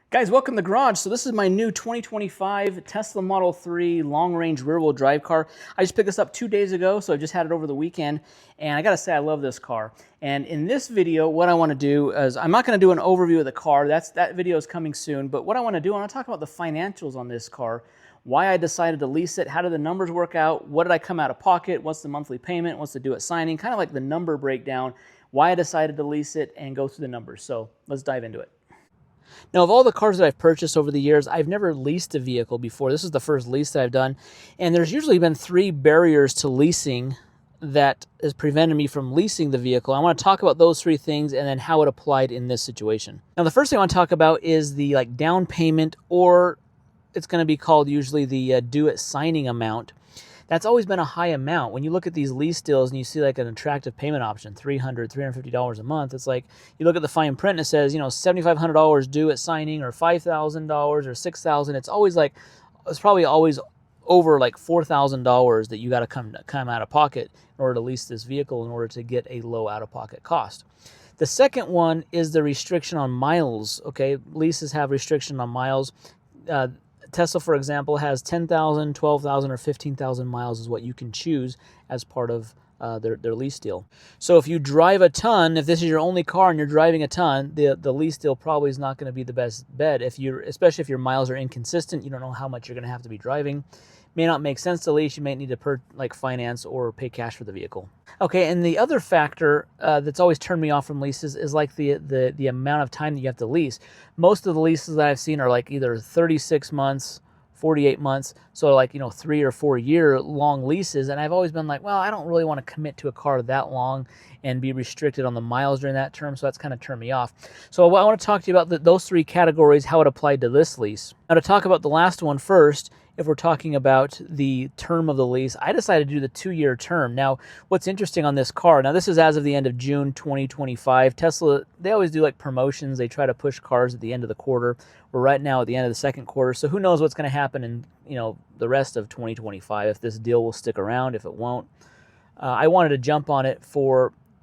Guys, welcome to the garage. So this is my new 2025 Tesla Model 3 long-range rear-wheel drive car. I just picked this up 2 days ago, so I just had it over the weekend, and I gotta say I love this car. And in this video, what I wanna do is, I'm not gonna do an overview of the car, that video is coming soon, but what I wanna do, I wanna talk about the financials on this car, why I decided to lease it, how did the numbers work out, what did I come out of pocket, what's the monthly payment, what's the due at signing, kind of like the number breakdown, why I decided to lease it, and go through the numbers. So let's dive into it. Now, of all the cars that I've purchased over the years, I've never leased a vehicle before. This is the first lease that I've done. And there's usually been 3 barriers to leasing that has prevented me from leasing the vehicle. I want to talk about those 3 things and then how it applied in this situation. Now, the first thing I want to talk about is the down payment, or it's going to be called usually the due at signing amount. That's always been a high amount. When you look at these lease deals and you see like an attractive payment option, $300, $350 a month, it's like you look at the fine print and it says, $7,500 due at signing, or $5,000 or $6,000. It's always like, it's probably always over like $4,000 that you got to come out of pocket in order to lease this vehicle in order to get a low out-of-pocket cost. The second one is the restriction on miles. Okay, leases have restriction on miles. Tesla, for example, has 10,000, 12,000, or 15,000 miles is what you can choose as part of their lease deal. So if you drive a ton, if this is your only car and you're driving a ton, the lease deal probably is not going to be the best bet. Especially if your miles are inconsistent, you don't know how much you're going to have to be driving. May not make sense to lease. You may need to finance or pay cash for the vehicle. Okay, and the other factor that's always turned me off from leases is like the amount of time that you have to lease. Most of the leases that I've seen are like either 36 months, 48 months, so 3 or 4 year long leases, and I've always been like, well, I don't really want to commit to a car that long and be restricted on the miles during that term, so that's kind of turned me off. So I want to talk to you about those 3 categories, how it applied to this lease. Now, to talk about the last one first, if we're talking about the term of the lease, I decided to do the 2-year term. Now, what's interesting on this car, now this is as of the end of June 2025. Tesla, they always do like promotions. They try to push cars at the end of the quarter. We're right now at the end of the second quarter, so who knows what's going to happen in the rest of 2025, if this deal will stick around, if it won't. I wanted to jump on it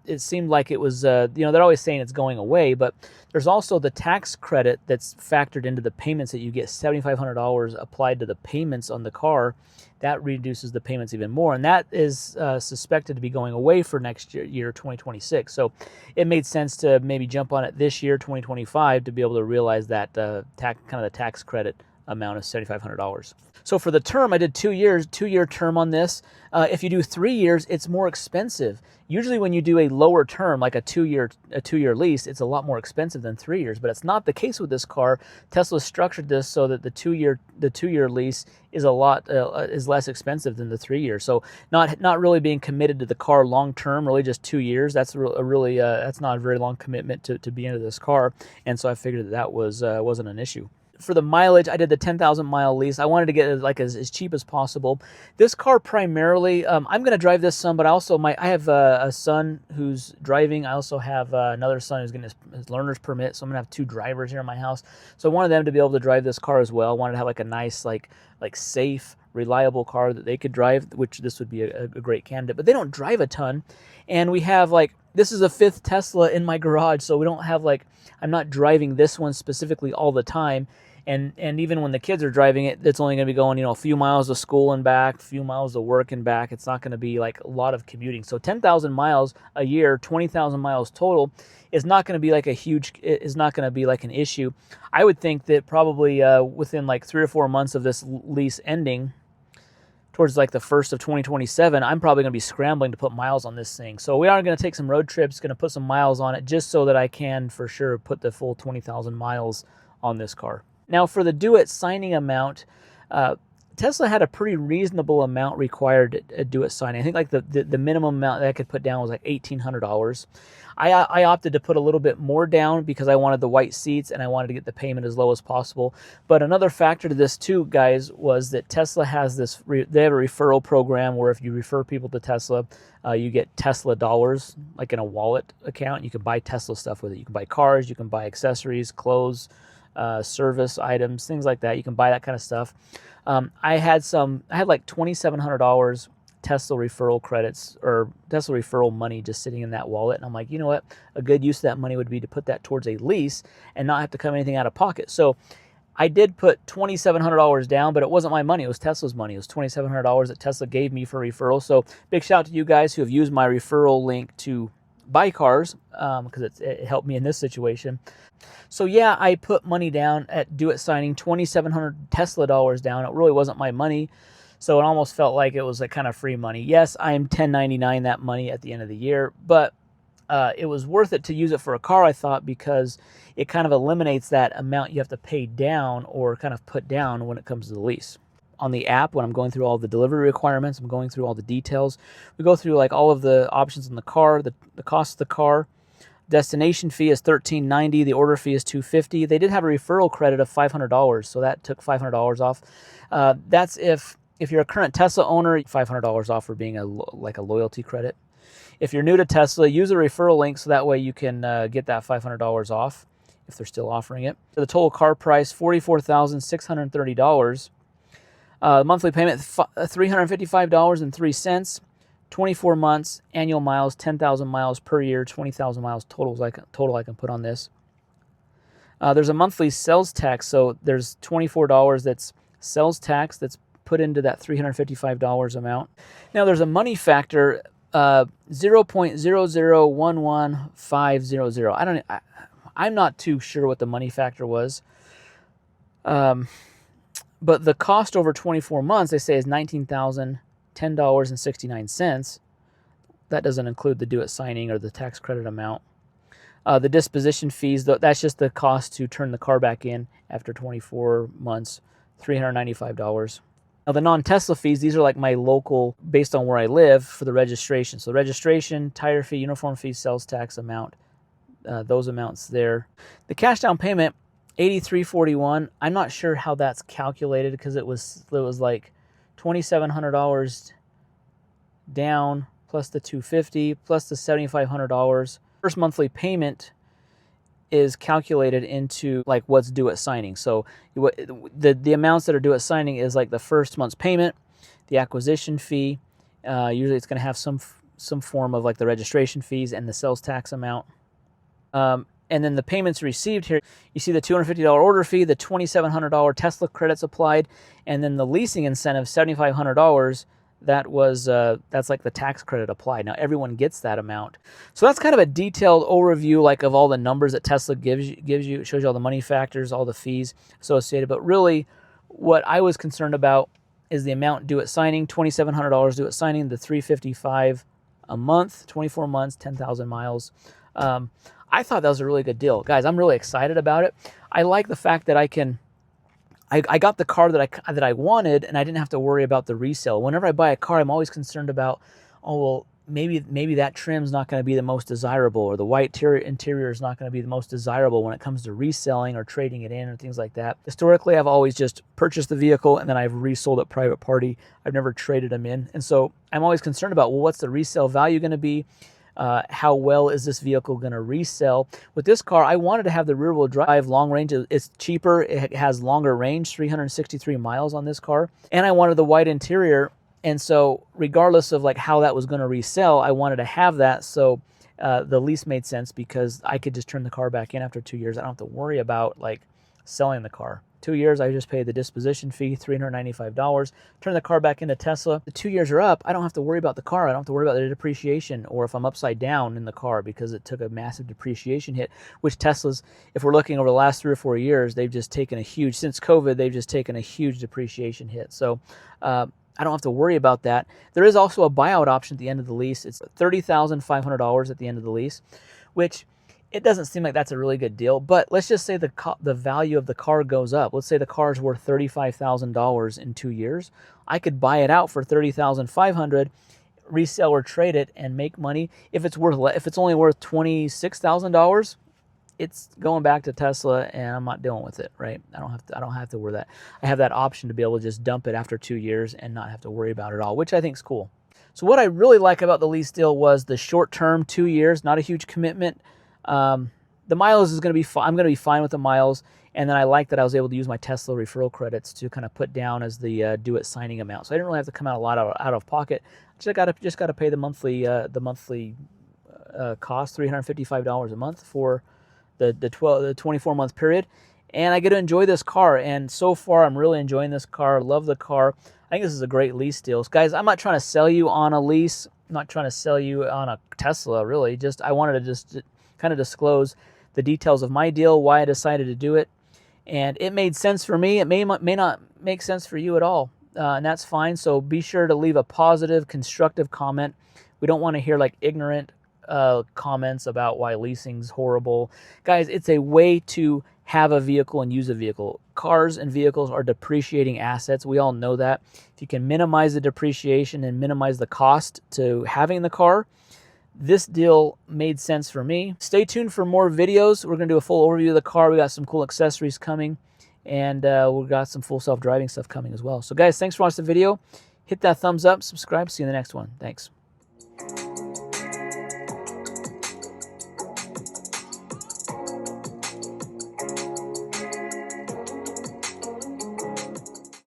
it seemed like it was, they're always saying it's going away, but there's also the tax credit that's factored into the payments that you get, $7,500 applied to the payments on the car. That reduces the payments even more, and that is suspected to be going away for next year, 2026. So it made sense to maybe jump on it this year, 2025, to be able to realize that the tax credit amount of $7,500. So for the term, I did 2 years, 2-year term on this. If you do 3 years, it's more expensive. Usually when you do a lower term, like a 2-year lease, it's a lot more expensive than 3 years, but it's not the case with this car. Tesla structured this so that the 2-year lease is is less expensive than the 3 years. So not really being committed to the car long term, really just 2 years. That's that's not a very long commitment to be into this car, and so I figured that wasn't an issue. For the mileage, I did the 10,000 mile lease. I wanted to get it as cheap as possible. This car primarily, I'm going to drive this son, but I have a son who's driving. I also have another son who's getting his learner's permit, so I'm going to have 2 drivers here in my house. So I wanted them to be able to drive this car as well. I wanted to have a nice, safe, reliable car that they could drive, which this would be a great candidate. But they don't drive a ton, and we have this is a 5th Tesla in my garage, so we don't have I'm not driving this one specifically all the time. And even when the kids are driving it, it's only going to be going, a few miles to school and back, a few miles to work and back. It's not going to be a lot of commuting. So 10,000 miles a year, 20,000 miles total, is not going to be an issue. I would think that probably within 3 or 4 months of this lease ending, towards the 1st of 2027, I'm probably going to be scrambling to put miles on this thing. So we are going to take some road trips, going to put some miles on it just so that I can for sure put the full 20,000 miles on this car. Now, for the due at signing amount, Tesla had a pretty reasonable amount required at due at signing. I think the minimum amount that I could put down was $1,800. I opted to put a little bit more down because I wanted the white seats and I wanted to get the payment as low as possible. But another factor to this too, guys, was that Tesla has they have a referral program where if you refer people to Tesla, you get Tesla dollars, like in a wallet account. You can buy Tesla stuff with it. You can buy cars, you can buy accessories, clothes, service items, things like that. You can buy that kind of stuff. I had like $2,700 Tesla referral credits or Tesla referral money just sitting in that wallet. And I'm like, you know what? A good use of that money would be to put that towards a lease and not have to come anything out of pocket. So I did put $2,700 down, but it wasn't my money. It was Tesla's money. It was $2,700 that Tesla gave me for referral. So big shout out to you guys who have used my referral link to buy cars, because it helped me in this situation. So yeah, I put money down at Do It Signing, 2,700 Tesla dollars down. It really wasn't my money, so it almost felt like it was like kind of free money. Yes, I'm 1099 that money at the end of the year, but it was worth it to use it for a car, I thought, because it kind of eliminates that amount you have to pay down or kind of put down when it comes to the lease. On the app, when I'm going through all the delivery requirements, I'm going through all the details. We go through like all of the options in the car, the cost of the car. Destination fee is $13.90. The order fee is $250. They did have a referral credit of $500, so that took $500 off. That's if you're a current Tesla owner, $500 off for being like a loyalty credit. If you're new to Tesla, use a referral link so that way you can get that $500 off if they're still offering it. The total car price, $44,630. Monthly payment, $355.03. 24 months, annual miles, 10,000 miles per year, 20,000 miles total I can put on this. There's a monthly sales tax, so there's $24 that's sales tax that's put into that $355 amount. Now there's a money factor, 0.0011500. I'm not too sure what the money factor was, but the cost over 24 months, they say, is $19,010.69. That doesn't include the Do It Signing or the tax credit amount. The disposition fees, that's just the cost to turn the car back in after 24 months, $395. Now the non-Tesla fees, these are like my local, based on where I live, for the registration. So registration, tire fee, uniform fee, sales tax amount, those amounts there. The cash down payment, $83.41. I'm not sure how that's calculated because it was like $2,700 down plus the $250 plus the $7,500. First monthly payment is calculated into like what's due at signing. So the amounts that are due at signing is like the first month's payment, the acquisition fee. Usually it's going to have some form of like the registration fees and the sales tax amount. And then the payments received here, you see the $250 order fee, the $2,700 Tesla credits applied, and then the leasing incentive, $7,500. That's like the tax credit applied. Now everyone gets that amount. So that's kind of a detailed overview, like of all the numbers that Tesla gives you. It shows you all the money factors, all the fees associated. But really, what I was concerned about is the amount due at signing, $2,700 due at signing, the $355 a month, 24 months, 10,000 miles. I thought that was a really good deal. Guys, I'm really excited about it. I like the fact that I got the car that I wanted, and I didn't have to worry about the resale. Whenever I buy a car, I'm always concerned about, oh, well, maybe that trim's not going to be the most desirable, or the white interior is not going to be the most desirable when it comes to reselling or trading it in or things like that. Historically, I've always just purchased the vehicle and then I've resold it private party. I've never traded them in. And so I'm always concerned about, well, what's the resale value going to be? How well is this vehicle going to resell? With this car, I wanted to have the rear-wheel drive long range. It's cheaper. It has longer range, 363 miles on this car. And I wanted the white interior. And so regardless of like how that was going to resell, I wanted to have that. So the lease made sense because I could just turn the car back in after 2 years. I don't have to worry about like selling the car. 2 years, I just paid the disposition fee, $395, turn the car back into Tesla. The 2 years are up, I don't have to worry about the car. I don't have to worry about the depreciation or if I'm upside down in the car because it took a massive depreciation hit, which Teslas, if we're looking over the last 3 or 4 years, they've just taken a huge, since COVID, they've just taken a huge depreciation hit. So I don't have to worry about that. There is also a buyout option at the end of the lease. It's $30,500 at the end of the lease, which it doesn't seem like that's a really good deal, but let's just say the value of the car goes up. Let's say the car is worth $35,000 in 2 years. I could buy it out for $30,500, resell or trade it, and make money. If it's only worth $26,000, it's going back to Tesla, and I'm not dealing with it, right? I don't have to worry that. I have that option to be able to just dump it after 2 years and not have to worry about it at all, which I think is cool. So what I really like about the lease deal was the short term, 2 years, not a huge commitment. The miles is going to be fine. I'm going to be fine with the miles. And then I like that I was able to use my Tesla referral credits to kind of put down as the due it signing amount. So I didn't really have to come out a lot out of pocket. Just got to pay the monthly cost, $355 a month for the 24-month period. And I get to enjoy this car. And so far, I'm really enjoying this car. Love the car. I think this is a great lease deal. Guys, I'm not trying to sell you on a lease. I'm not trying to sell you on a Tesla, really. I wanted to just kind of disclose the details of my deal, why I decided to do it. And it made sense for me. It may not make sense for you at all, and that's fine. So be sure to leave a positive, constructive comment. We don't want to hear like ignorant comments about why leasing's horrible. Guys, it's a way to have a vehicle and use a vehicle. Cars and vehicles are depreciating assets. We all know that. If you can minimize the depreciation and minimize the cost to having the car, this deal made sense for me. Stay tuned for more videos. We're going to do a full overview of the car. We got some cool accessories coming, and we've got some full self-driving stuff coming as well. So guys, thanks for watching the video. Hit that thumbs up, subscribe. See you in the next one. Thanks.